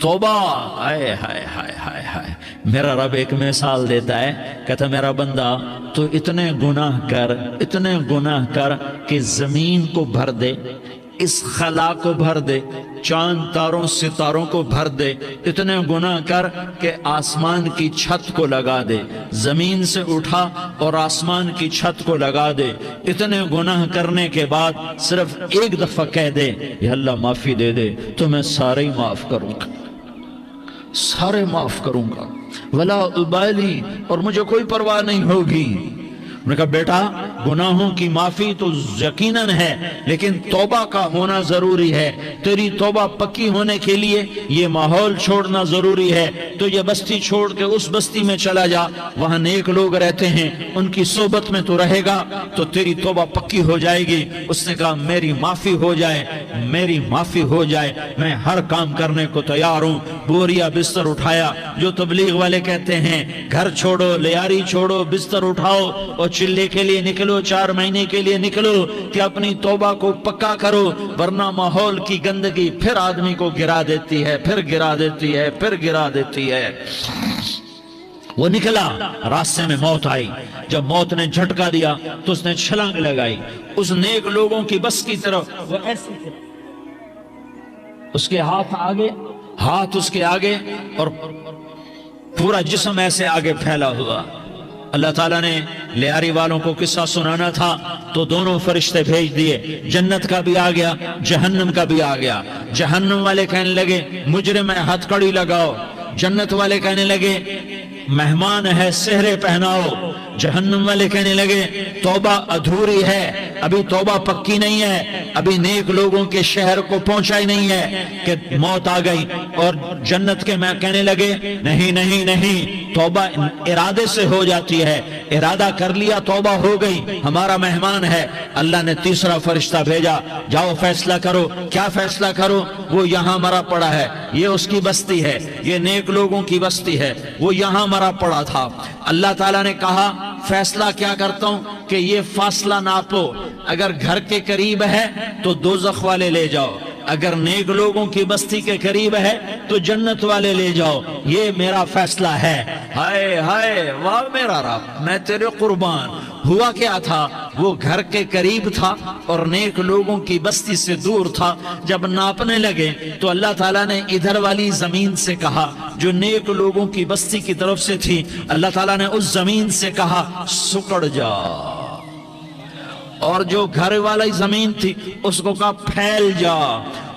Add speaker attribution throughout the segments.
Speaker 1: توبہ، ہائے ہائے ہائے ہائے ہائے۔ میرا رب ایک مثال دیتا ہے، کہتا میرا بندہ تو اتنے گناہ کر کہ زمین کو بھر دے، اس خلا کو بھر دے، چاند تاروں ستاروں کو بھر دے، اتنے گناہ کر کہ آسمان کی چھت کو لگا دے، زمین سے اٹھا اور آسمان کی چھت کو لگا دے، اتنے گناہ کرنے کے بعد صرف ایک دفعہ کہہ دے یا اللہ معافی دے دے تو میں سارے ہی معاف کروں گا، سارے معاف کروں گا، ولا ابالی، اور مجھے کوئی پرواہ نہیں ہوگی۔ میں نے کہا بیٹا گناہوں کی معافی تو یقیناً ہے، لیکن توبہ کا ہونا ضروری ہے۔ تیری توبہ پکی ہونے کے لیے یہ ماحول چھوڑنا ضروری ہے۔ تو یہ بستی چھوڑ کے اس بستی میں چلا جا، وہاں نیک لوگ رہتے ہیں، ان کی صحبت میں تو رہے گا تو تیری توبہ پکی ہو جائے گی۔ اس نے کہا میری معافی ہو جائے، میری معافی ہو جائے، میں ہر کام کرنے کو تیار ہوں۔ بوریا بستر اٹھایا، جو تبلیغ والے کہتے ہیں گھر چھوڑو، لیاری چھوڑو، بستر اٹھاؤ اور چلے کے لیے نکلو، 4 مہینے کے لیے نکلو کہ اپنی توبہ کو پکا کرو، ورنہ ماحول کی گندگی پھر آدمی کو گرا دیتی ہے، پھر گرا دیتی ہے، پھر گرا دیتی ہے۔ وہ نکلا، راستے میں موت آئی، جب موت نے جھٹکا دیا تو اس نے چھلانگ لگائی اس نیک لوگوں کی بس کی طرف، وہ ایسی اس کے ہاتھ اس کے آگے اور پورا جسم ایسے آگے پھیلا ہوا۔ اللہ تعالیٰ نے لیاری والوں کو قصہ سنانا تھا تو دونوں فرشتے بھیج دیے، جنت کا بھی آ گیا، جہنم کا بھی آ گیا۔ جہنم والے کہنے لگے مجرم ہے ہتھ کڑی لگاؤ، جنت والے کہنے لگے مہمان ہے سہرے پہناؤ۔ جہنم والے کہنے لگے توبہ ادھوری ہے، ابھی توبہ پکی نہیں ہے، ابھی نیک لوگوں کے شہر کو پہنچا ہی نہیں ہے کہ موت آ گئی۔ اور جنت کے میں کہنے لگے نہیں نہیں نہیں، توبہ ارادے سے ہو جاتی ہے، ارادہ کر لیا توبہ ہو گئی، ہمارا مہمان ہے۔ اللہ نے تیسرا فرشتہ بھیجا، جاؤ فیصلہ کرو۔ کیا فیصلہ کرو؟ وہ یہاں مرا پڑا ہے، یہ اس کی بستی ہے، یہ نیک لوگوں کی بستی ہے، وہ یہاں مرا پڑا تھا۔ اللہ تعالیٰ نے کہا فیصلہ کیا کرتا ہوں کہ یہ فاصلہ ناپو، اگر گھر کے قریب ہے تو دوزخ والے لے جاؤ، اگر نیک لوگوں کی بستی کے قریب ہے تو جنت والے لے جاؤ، یہ میرا فیصلہ ہے۔ ہائے ہائے واہ میرا رب، میں تیرے قربان۔ ہوا کیا تھا؟ وہ گھر کے قریب تھا اور نیک لوگوں کی بستی سے دور تھا۔ جب ناپنے لگے تو اللہ تعالیٰ نے ادھر والی زمین سے کہا جو نیک لوگوں کی بستی کی طرف سے تھی، اللہ تعالیٰ نے اس زمین سے کہا سکڑ جا، اور جو گھر والی زمین تھی اس کو کہا پھیل جا۔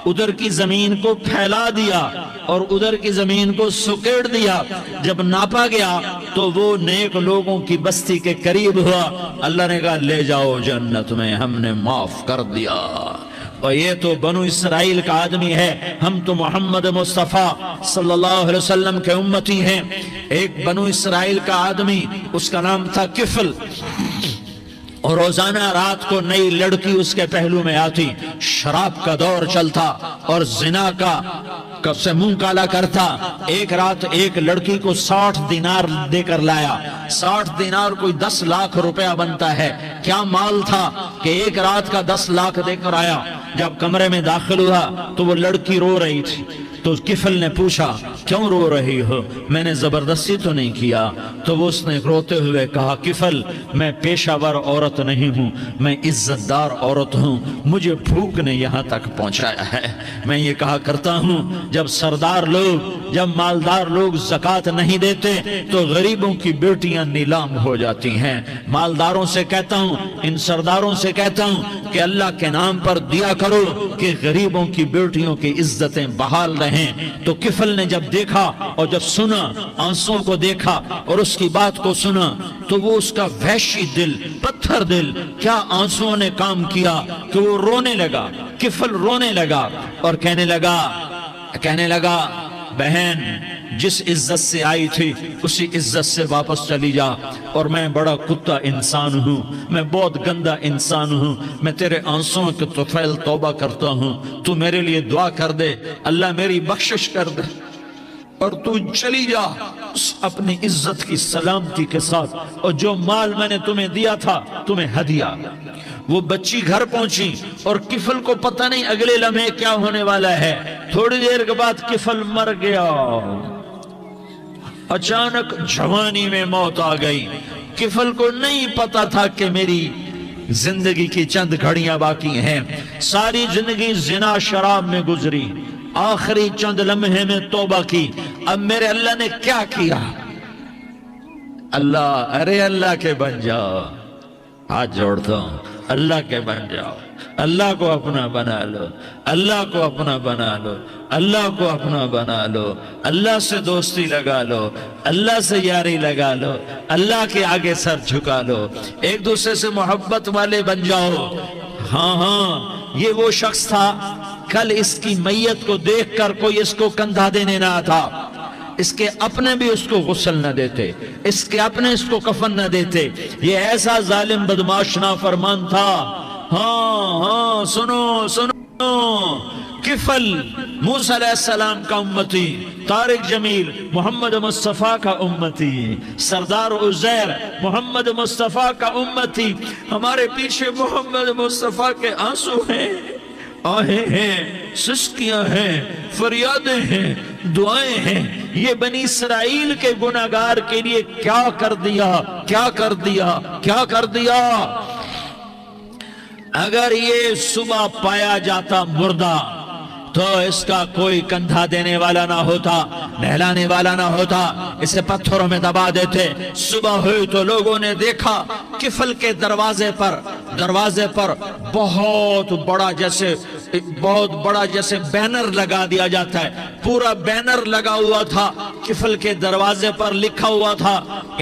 Speaker 1: ادھر کی زمین کو پھیلا دیا اور ادھر کی زمین کو سکیڑ دیا۔ جب ناپا گیا تو وہ نیک لوگوں کی بستی کے قریب ہوا۔ اللہ نے کہا لے جاؤ جنت میں، ہم نے معاف کر دیا۔ اور یہ تو بنو اسرائیل کا آدمی ہے، ہم تو محمد مصطفیٰ صلی اللہ علیہ وسلم کے امتی ہیں۔ ایک بنو اسرائیل کا آدمی، اس کا نام تھا کفل، اور روزانہ رات کو نئی لڑکی اس کے پہلو میں آتی، شراب کا دور چلتا اور زنا کا سے منہ کالا کرتا۔ ایک رات ایک لڑکی کو 60 دینار دے کر لایا۔ 60 دینار کوئی 10 لاکھ روپیہ بنتا ہے۔ کیا مال تھا کہ ایک رات کا 10 لاکھ دے کر آیا۔ جب کمرے میں داخل ہوا تو وہ لڑکی رو رہی تھی، تو کفل نے پوچھا کیوں رو رہی ہو؟ میں نے زبردستی تو نہیں کیا۔ تو وہ اس نے روتے ہوئے کہا کفل میں پیشہ ور عورت نہیں ہوں، میں عزت دار عورت ہوں، مجھے بھوک نے یہاں تک پہنچایا ہے۔ میں یہ کہا کرتا ہوں جب سردار لوگ، جب مالدار لوگ زکوٰۃ نہیں دیتے تو غریبوں کی بیٹیاں نیلام ہو جاتی ہیں۔ مالداروں سے کہتا ہوں، ان سرداروں سے کہتا ہوں کہ اللہ کے نام پر دیا کرو کہ غریبوں کی بیٹیوں کی عزتیں بحال رہیں۔ تو کفل نے جب دیکھا اور جب سنا، آنسوں کو دیکھا اور اس کی بات کو سنا، تو وہ اس کا وحشی دل، پتھر دل، کیا آنسوں نے کام کیا کہ وہ رونے لگا۔ کفل رونے لگا اور کہنے لگا بہن جس عزت سے آئی تھی اسی عزت سے واپس چلی جا، اور میں بڑا کتا انسان ہوں، میں بہت گندا انسان ہوں، میں تیرے آنسوں کے طفیل توبہ کرتا ہوں، تو میرے لیے دعا کر دے، اللہ میری بخشش کر دے۔ اور تو چلی جا اپنی عزت کی سلامتی کے ساتھ، اور جو مال میں نے تمہیں دیا تھا تمہیں ہدیہ۔ وہ بچی گھر پہنچی اور کفل کو پتہ نہیں اگلے لمحے کیا ہونے والا ہے۔ تھوڑی دیر کے بعد کفل مر گیا، اچانک جوانی میں موت آ گئی۔ کفل کو نہیں پتا تھا کہ میری زندگی کی چند گھڑیاں باقی ہیں، ساری زندگی زنا شراب میں گزری، آخری چند لمحے میں توبہ کی۔ اب میرے اللہ نے کیا کیا؟ اللہ کے بن جاؤ، ہاتھ جوڑتا ہوں، اللہ کے بن جاؤ، اللہ کو اپنا بنا لو، اللہ کو اپنا بنا لو، اللہ کو اپنا بنا لو، اللہ سے دوستی لگا لو، اللہ سے یاری لگا لو، اللہ کے آگے سر جھکا لو، ایک دوسرے سے محبت والے بن جاؤ۔ ہاں یہ وہ شخص تھا، کل اس کی میت کو دیکھ کر کوئی اس کو کندھا دینے نہ آتا، اس کے اپنے بھی اس کو غسل نہ دیتے، اس کے اپنے اس کو کفن نہ دیتے، یہ ایسا ظالم بدماش نافرمان تھا۔ ہاں سنو، کفل موسیٰ علیہ السلام کا امتی، طارق جمیل محمد مصطفیٰ کا امتی، سردار عزیر محمد مصطفیٰ کا امتی، ہمارے پیچھے محمد مصطفیٰ کے آنسو ہیں، آہیں ہیں، سسکیاں ہیں، فریادیں ہیں، دعائیں ہیں۔ یہ بنی اسرائیل کے گناہگار کے لیے کیا کر دیا۔ اگر یہ صبح پایا جاتا مردہ تو اس کا کوئی کندھا دینے والا نہ ہوتا، نہلانے والا نہ ہوتا، اسے پتھروں میں دبا دیتے۔ صبح ہوئی تو لوگوں نے دیکھا کفل کے دروازے پر بہت بڑا جیسے بینر لگا دیا جاتا ہے، پورا بینر لگا ہوا تھا، کفل کے دروازے پر لکھا ہوا تھا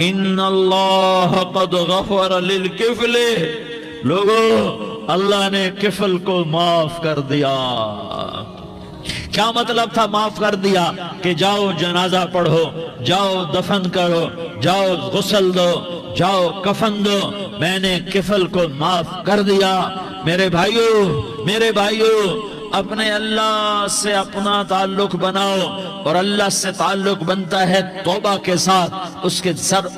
Speaker 1: ان اللہ قد غفر للکفل، لوگوں اللہ نے کفل کو معاف کر دیا۔ کیا مطلب تھا معاف کر دیا؟ کہ جاؤ جنازہ پڑھو، جاؤ دفن کرو، جاؤ غسل دو، جاؤ کفن دو، میں نے کفل کو معاف کر دیا۔ میرے بھائیو اپنے اللہ سے اپنا تعلق بناؤ، اور اللہ سے تعلق بنتا ہے توبہ کے ساتھ،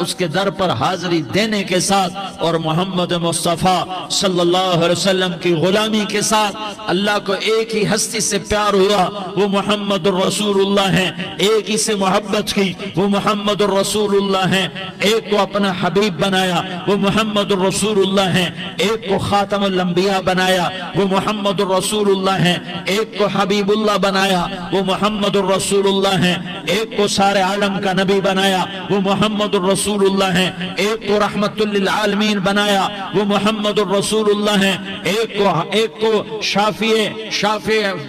Speaker 1: اس کے در پر حاضری دینے کے ساتھ، اور محمد مصطفیٰ صلی اللہ علیہ وسلم کی غلامی کے ساتھ۔ اللہ کو ایک ہی ہستی سے پیار ہوا، وہ محمد الرسول اللہ ہیں، ایک ہی سے محبت کی، وہ محمد الرسول اللہ ہیں، ایک کو اپنا حبیب بنایا، وہ محمد الرسول اللہ ہیں، ایک کو خاتم الانبیاء بنایا، وہ محمد الرسول اللہ ہیں، ایک کو حبیب اللہ بنایا، وہ محمد الرسول اللہ ہیں، ایک کو سارے عالم کا نبی بنایا، وہ محمد الرسول اللہ ہیں، ایک کو رحمت للعالمین بنایا، وہ محمد الرسول اللہ ہیں، ایک کو شافع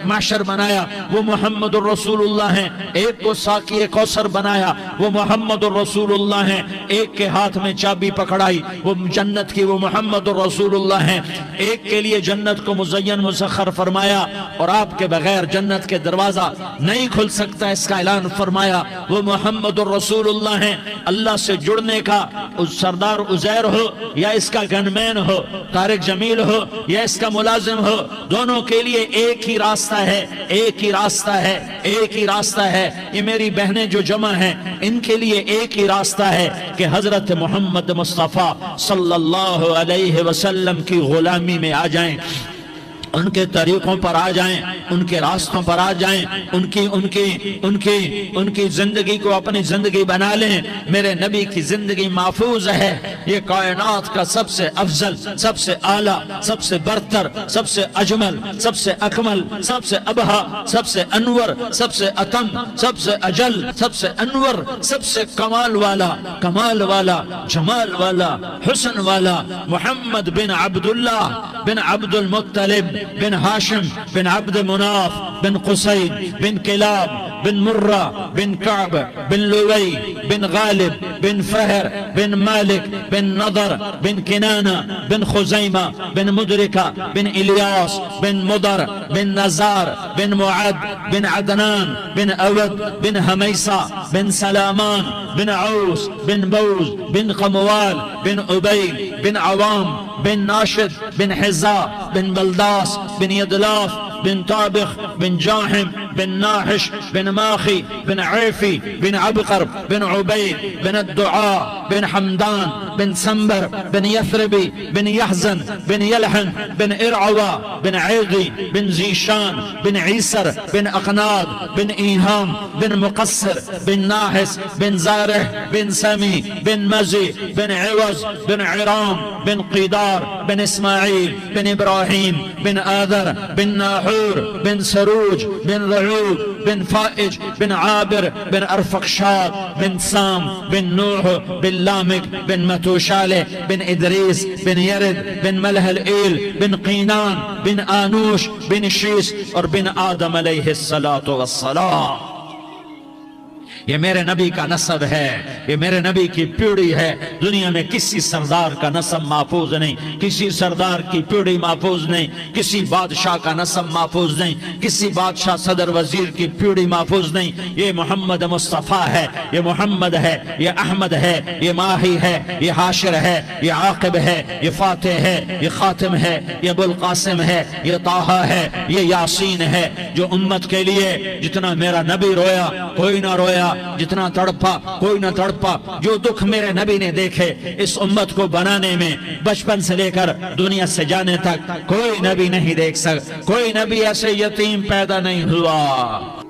Speaker 1: معشر بنایا، وہ محمد الرسول اللہ ہیں، ایک کو ساقی کوثر بنایا، وہ محمد الرسول اللہ ہیں، ایک کے ہاتھ میں چابی پکڑائی وہ جنت کی، وہ محمد الرسول اللہ ہیں، ایک کے لیے جنت کو مزین مسخر فرمایا، اور آپ کے بغیر جنت کے دروازہ نہیں کھل سکتا، اس کا اعلان فرمایا، وہ محمد الرسول اللہ ہیں۔ اللہ سے جڑنے کا سردار عزیر ہو یا اس کا گنمین ہو، طارق جمیل ہو یا اس کا ملازم ہو، دونوں کے لیے ایک ہی راستہ ہے۔ یہ میری بہنیں جو جمع ہیں ان کے لیے ایک ہی راستہ ہے کہ حضرت محمد مصطفیٰ صلی اللہ علیہ وسلم کی غلامی میں آ جائیں، ان کے طریقوں پر آ جائیں، ان کے راستوں پر آ جائیں، ان کی زندگی کو اپنی زندگی بنا لیں۔ میرے نبی کی زندگی محفوظ ہے، یہ کائنات کا سب سے افضل، سب سے اعلیٰ، سب سے برتر، سب سے اجمل، سب سے اکمل، سب سے ابہا، سب سے انور، سب سے اتم، سب سے اجل، سب سے انور، سب سے کمال والا، جمال والا، حسن والا، محمد بن عبداللہ بن عبد المطلب بن ہاشم بن عبد مناف بن قصی بن کلاب بن مرہ بن کعب بن لوی بن غالب بن فہر بن مالک بن نضر بن کنانہ بن خزیمہ بن مدرکہ بن الیاس بن مدر بن نزار بن معد بن عدنان بن اود بن حمیسہ بن سلامان بن عوس بن بوز بن قموال بن عبید بن عوام بن ناشد بن حزا بن بلداس بن يدلاف بن طابخ بن جاحم بن ناحش بن ماخي بن عيفي بن عبقر بن عبيد بن الدعاء بن حمدان بن سنبر بن يثربي بن يحزن بن يلحن بن إرعوى بن عيغي بن زيشان بن عيسر بن أقناد بن إيهام بن مقصر بن ناحس بن زارح بن سمي بن مزي بن عوز بن عرام بن قيدار بن إسماعيل بن إبراهيم بن آذر بن ناحور بن سروج بن رعوب بن فائج بن عابر بن أرفقشاد بن سام بن نوح بن لامك بن متوشالة بن إدريس بن يرد بن ملهلئيل بن قينان بن آنوش بن شيس اور بن آدم علیہ الصلاة والسلام. یہ میرے نبی کا نسب ہے، یہ میرے نبی کی پیڑھی ہے. دنیا میں کسی سردار کا نسب محفوظ نہیں، کسی سردار کی پیڑھی محفوظ نہیں، کسی بادشاہ کا نسب محفوظ نہیں، کسی بادشاہ صدر وزیر کی پیڑھی محفوظ نہیں. یہ محمد مصطفیٰ ہے، یہ محمد ہے، یہ احمد ہے، یہ ماہی ہے، یہ حاشر ہے، یہ عاقب ہے، یہ فاتح ہے، یہ خاتم ہے، یہ ابو القاسم ہے، یہ طٰہٰ ہے، یہ یاسین ہے. جو امت کے لیے جتنا میرا نبی رویا کوئی نہ رویا، جتنا تڑپا کوئی نہ تڑپا. جو دکھ میرے نبی نے دیکھے اس امت کو بنانے میں، بچپن سے لے کر دنیا سے جانے تک کوئی نبی نہیں دیکھ سکتا. کوئی نبی ایسے یتیم پیدا نہیں ہوا.